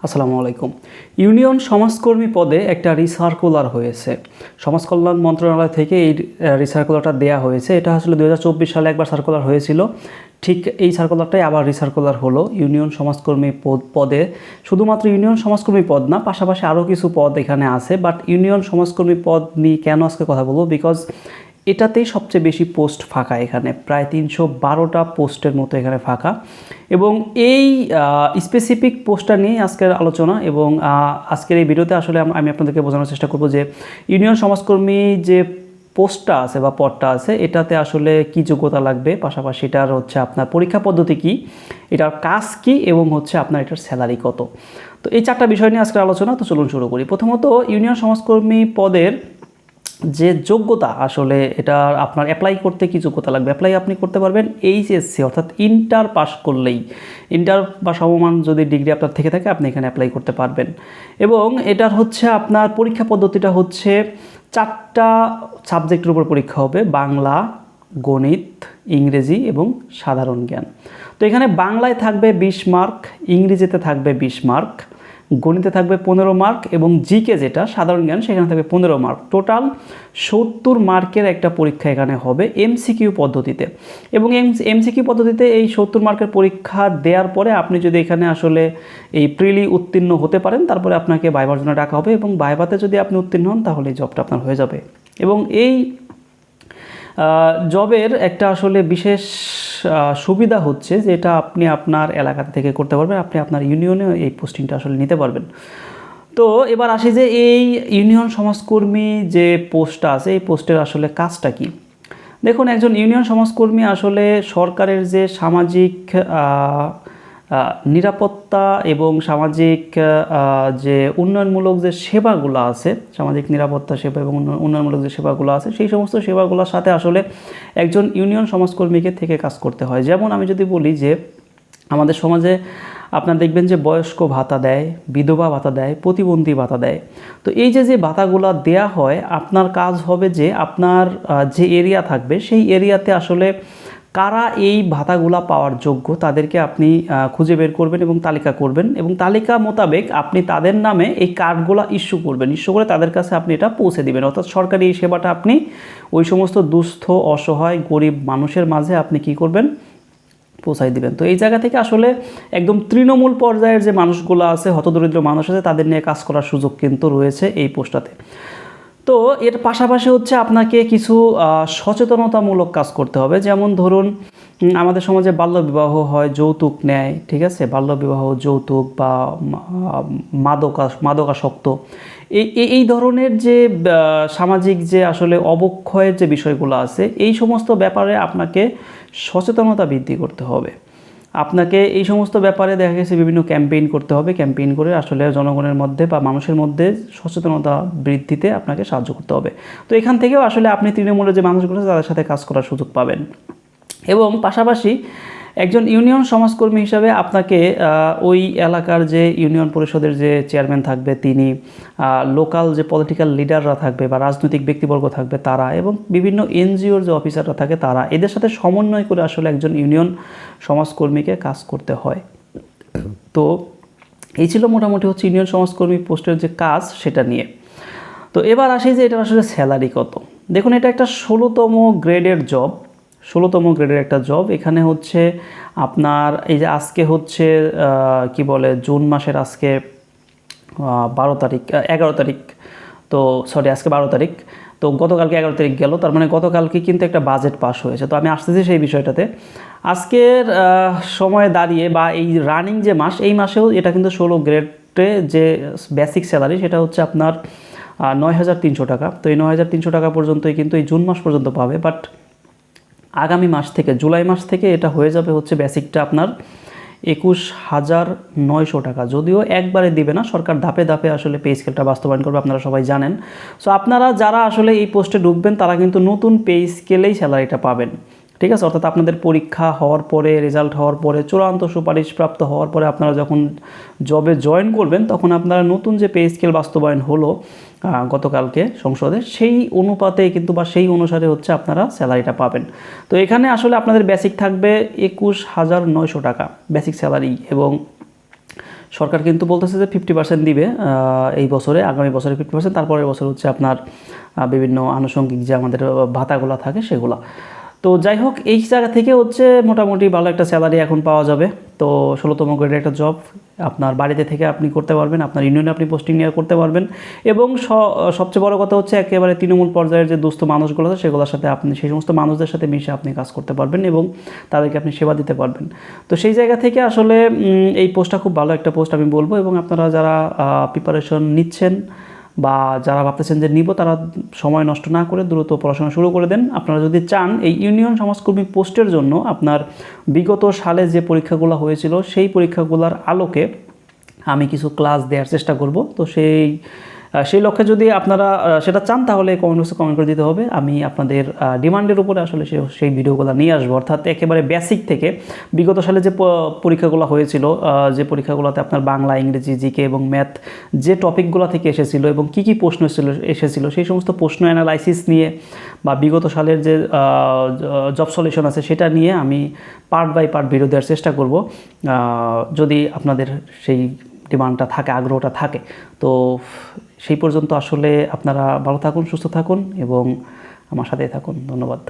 আসসালামু আলাইকুম। ইউনিয়ন সমাজকর্মী পদে একটা রিসার্কুলার হয়েছে। সমাজ কল্যাণ মন্ত্রণালয় থেকে এই রিসার্কুলারটা দেয়া হয়েছে। এটা আসলে 2024 সালে একবার সার্কুলার হয়েছিল। ঠিক এই সার্কুলারটাই আবার রিসার্কুলার হলো ইউনিয়ন সমাজকর্মী পদে। শুধুমাত্র ইউনিয়ন সমাজকর্মী পদ না, পাশাপাশি আরও কিছু পদ এখানে আছে। বাট ইউনিয়ন সমাজকর্মী পদ নিয়ে কেন আজকে কথা বলবো, বিকজ এটাতেই সবচেয়ে বেশি পোস্ট ফাঁকা। এখানে প্রায় 312টা পোস্টের মতো এখানে ফাঁকা, এবং এই স্পেসিফিক পোস্টটা নিয়ে আজকের আলোচনা। এবং আজকের এই ভিডিওতে আসলে আমি আপনাদেরকে বোঝানোর চেষ্টা করব যে ইউনিয়ন সমাজকর্মী যে পোস্টটা আছে বা পদটা আছে, এটাতে আসলে কী যোগ্যতা লাগবে, পাশাপাশি এটার হচ্ছে আপনার পরীক্ষা পদ্ধতি কী, এটার কাজ কী, এবং হচ্ছে আপনার এটার স্যালারি কত। তো এই চারটা বিষয় নিয়ে আজকের আলোচনা। তো চলুন শুরু করি। প্রথমত, ইউনিয়ন সমাজকর্মী পদের যে যোগ্যতা, আসলে এটা আপনার অ্যাপ্লাই করতে কী যোগ্যতা লাগবে। অ্যাপ্লাই আপনি করতে পারবেন এইচএসসি অর্থাৎ ইন্টার পাস করলেই, ইন্টার বা সমমান যদি ডিগ্রি আপনার থেকে থাকে আপনি এখানে অ্যাপ্লাই করতে পারবেন। এবং এটার হচ্ছে আপনার পরীক্ষা পদ্ধতিটা হচ্ছে 4টা সাবজেক্টের উপর পরীক্ষা হবে: বাংলা, গণিত, ইংরেজি এবং সাধারণ জ্ঞান। তো এখানে বাংলায় থাকবে 20 মার্ক, ইংরেজিতে থাকবে 20 মার্ক, গণিতে থাকবে 15 মার্ক, এবং জিকে যেটা সাধারণ জ্ঞান সেখানে থাকবে 15 মার্ক। টোটাল 70 মার্কের একটা পরীক্ষা এখানে হবে এমসিকিউ পদ্ধতিতে। এবং এমসিকিউ পদ্ধতিতে এই 70 মার্কের পরীক্ষা দেওয়ার পরে আপনি যদি এখানে আসলে এই প্রিলি উত্তীর্ণ হতে পারেন, তারপরে আপনাকে ভাইবার জন্য ডাকা হবে, এবং ভাইভাতে যদি আপনি উত্তীর্ণ হন তাহলে এই জবটা আপনার হয়ে যাবে। এবং এই জবের একটা আসলে বিশেষ সুবিধা হচ্ছে যে এটা আপনি আপনার এলাকা থেকে করতে পারবেন, আপনি আপনার ইউনিয়নে এই পোস্টিংটা আসলে নিতে পারবেন। তো এবার আসি যে এই ইউনিয়ন সমাজকর্মী যে পোস্টটা আছে, এই পোস্টের আসলে কাজটা কি। দেখুন, একজন ইউনিয়ন সমাজকর্মী আসলে সরকারের যে সামাজিক নিরাপত্তা এবং সামাজিক যে উন্নয়নমূলক যে সেবাগুলো আছে, সামাজিক নিরাপত্তা সেবা এবং উন্নয়নমূলক যে সেবাগুলো আছে, সেই সমস্ত সেবাগুলোর সাথে আসলে একজন ইউনিয়ন সমাজকর্মীকে থেকে কাজ করতে হয়। যেমন আমি যদি বলি যে আমাদের সমাজে আপনার দেখবেন যে বয়স্ক ভাতা দেয়, বিধবা ভাতা দেয়, প্রতিবন্ধী ভাতা দেয়। তো এই যে ভাতাগুলো দেয়া হয়, আপনার কাজ হবে যে আপনার যে এরিয়া থাকবে সেই এরিয়াতে আসলে কারা এই ভাতাগুলা পাওয়ার যোগ্য তাদেরকে আপনি খুঁজে বের করবেন এবং তালিকা করবেন, এবং তালিকা মোতাবেক আপনি তাদের নামে এই কার্ডগুলো ইস্যু করবেন। ইস্যু করে তাদের কাছে আপনি এটা পৌঁছে দিবেন। অর্থাৎ সরকারি এই সেবাটা আপনি ওই সমস্ত দুস্থ, অসহায়, গরিব মানুষের মাঝে আপনি কি করবেন, পৌঁছাই দিবেন। তো এই জায়গা থেকে আসলে একদম তৃণমূল পর্যায়ের যে মানুষগুলো আছে, হতদরিদ্র মানুষ আছে, তাদের নিয়ে কাজ করার সুযোগ কিন্তু রয়েছে এই পোস্টটাতে। তো এর পাশাপাশি হচ্ছে আপনাকে কিছু সচেতনতামূলক কাজ করতে হবে। যেমন ধরুন, আমাদের সমাজে বাল্যবিবাহ হয়, যৌতুক নেয়, ঠিক আছে, বাল্যবিবাহ, যৌতুক বা মাদকাসক্ত, এই ধরনের যে সামাজিক যে আসলে অবক্ষয়ের যে বিষয়গুলো আছে, এই সমস্ত ব্যাপারে আপনাকে সচেতনতা বৃদ্ধি করতে হবে। আপনাকে এই সমস্ত ব্যাপারে দেখা গেছে বিভিন্ন ক্যাম্পেইন করতে হবে। ক্যাম্পেইন করে আসলে জনগণের মধ্যে বা মানুষের মধ্যে সচেতনতা বৃদ্ধিতে আপনাকে সাহায্য করতে হবে। তো এখান থেকেও আসলে আপনি তৃণমূলের যে মানুষগুলো আছে তাদের সাথে কাজ করার সুযোগ পাবেন। এবং পাশাপাশি একজন ইউনিয়ন সমাজকর্মী হিসাবে আপনাকে ওই এলাকার যে ইউনিয়ন পরিষদের যে চেয়ারম্যান থাকবে তিনি, লোকাল যে পলিটিক্যাল লিডাররা থাকবে বা রাজনৈতিক ব্যক্তিবর্গ থাকবে তারা, এবং বিভিন্ন এনজিওর যে অফিসাররা থাকে তারা, এদের সাথে সমন্বয় করে আসলে একজন ইউনিয়ন সমাজকর্মীকে কাজ করতে হয়। তো এই ছিল মোটামুটি হচ্ছে ইউনিয়ন সমাজকর্মী পোস্টের যে কাজ সেটা নিয়ে। তো এবার আসি যে এটা আসলে স্যালারি কত। দেখুন, এটা একটা 16তম গ্রেডের জব, 16তম গ্রেডের একটা জব। এখানে হচ্ছে আপনার এই যে আজকে হচ্ছে কি বলে, জুন মাসের আজকে 12 তারিখ, 11 তারিখ, তো সরি আজকে 12 তারিখ, তো গতকালকে 11 তারিখ গেল, তার মানে গতকালকে কিন্তু একটা বাজেট পাস হয়েছে। তো আমি আসতেছি সেই বিষয়টাতে। আজকের সময়ে দাঁড়িয়ে বা এই রানিং যে মাস, এই মাসেও এটা কিন্তু 16 গ্রেডে যে বেসিক স্যালারি সেটা হচ্ছে আপনার 9,300 টাকা। তো এই 9,300 টাকা পর্যন্তই কিন্তু এই জুন মাস পর্যন্ত পাবে। বাট আগামী মাস থেকে, জুলাই মাস থেকে এটা হয়ে যাবে হচ্ছে বেসিকটা আপনার 21,900 টাকা। যদিও একবারে দিবে না, সরকার ধাপে ধাপে আসলে পে স্কেলটা বাস্তবায়ন করবে, আপনারা সবাই জানেন। সো আপনারা যারা আসলে এই পোস্টে ঢুকবেন তারা কিন্তু নতুন পে স্কেলেই স্যালারিটা পাবেন, ঠিক আছে। অর্থাৎ আপনাদের পরীক্ষা হওয়ার পরে, রেজাল্ট হওয়ার পরে, চূড়ান্ত সুপারিশপ্রাপ্ত হওয়ার পরে আপনারা যখন জবে জয়েন করবেন, তখন আপনারা নতুন যে পে স্কেল বাস্তবায়ন হলো গতকালকে সংসদে, সেই অনুপাতে কিন্তু বা সেই অনুসারে হচ্ছে আপনারা স্যালারিটা পাবেন। তো এখানে আসলে আপনাদের বেসিক থাকবে 21,900 টাকা বেসিক স্যালারি, এবং সরকার কিন্তু বলতেছে যে 50% দিবে এই বছরে, আগামী বছরে 50%, তারপরের বছর হচ্ছে আপনার বিভিন্ন আনুষঙ্গিক যে আমাদের ভাতাগুলো থাকে সেগুলো। তো যাই হোক, এই জায়গা থেকে হচ্ছে মোটামুটি ভালো একটা স্যালারি এখন পাওয়া যাবে। তো 16তম গ্রেডের একটা জব আপনার বাড়িতে থেকে আপনি করতে পারবেন, আপনার ইউনিয়নে আপনি পোস্টিং নিয়ে করতে পারবেন, এবং সবচেয়ে বড় কথা হচ্ছে একেবারে তৃণমূল পর্যায়ের যে দুস্থ মানুষগুলো আছে সেগুলোর সাথে আপনি, সেই সমস্ত মানুষদের সাথে মিশে আপনি কাজ করতে পারবেন এবং তাদেরকে আপনি সেবা দিতে পারবেন। তো সেই জায়গা থেকে আসলে এই পোস্টটা খুব ভালো একটা পোস্ট আমি বলবো, এবং আপনারা যারা প্রিপারেশন নিচ্ছেন বা যারা ভাবতেছেন যে নিব, তারা সময় নষ্ট না করে দ্রুত পড়াশোনা শুরু করে দেন। আপনারা যদি চান এই ইউনিয়ন সমাজকর্মী পোস্টের জন্য আপনার বিগত সালে যে পরীক্ষাগুলো হয়েছিল সেই পরীক্ষাগুলোর আলোকে আমি কিছু ক্লাস দেওয়ার চেষ্টা করব। তো সেই লক্ষ্যে যদি আপনারা সেটা চান তাহলে কমেন্ট বক্সে কমেন্ট করে দিতে হবে। আমি আপনাদের ডিমান্ডের উপরে আসলে সেই ভিডিওগুলো নিয়ে আসবো, অর্থাৎ একেবারে বেসিক থেকে বিগত সালে যে পরীক্ষাগুলো হয়েছিল, যে পরীক্ষাগুলোতে আপনার বাংলা, ইংরেজি, জিকে এবং ম্যাথ যে টপিকগুলো থেকে এসেছিল এবং কী কী প্রশ্ন এসেছিল সেই সমস্ত প্রশ্ন অ্যানালাইসিস নিয়ে বা বিগত সালের যে জব সলিউশন আছে সেটা নিয়ে আমি পার্ট বাই পার্ট ভিডিও দেওয়ার চেষ্টা করব, যদি আপনাদের সেই ডিমান্ডটা থাকে, আগ্রহটা থাকে। তো সেই পর্যন্ত আসলে আপনারা ভালো থাকুন, সুস্থ থাকুন এবং আমার সাথেই থাকুন। ধন্যবাদ।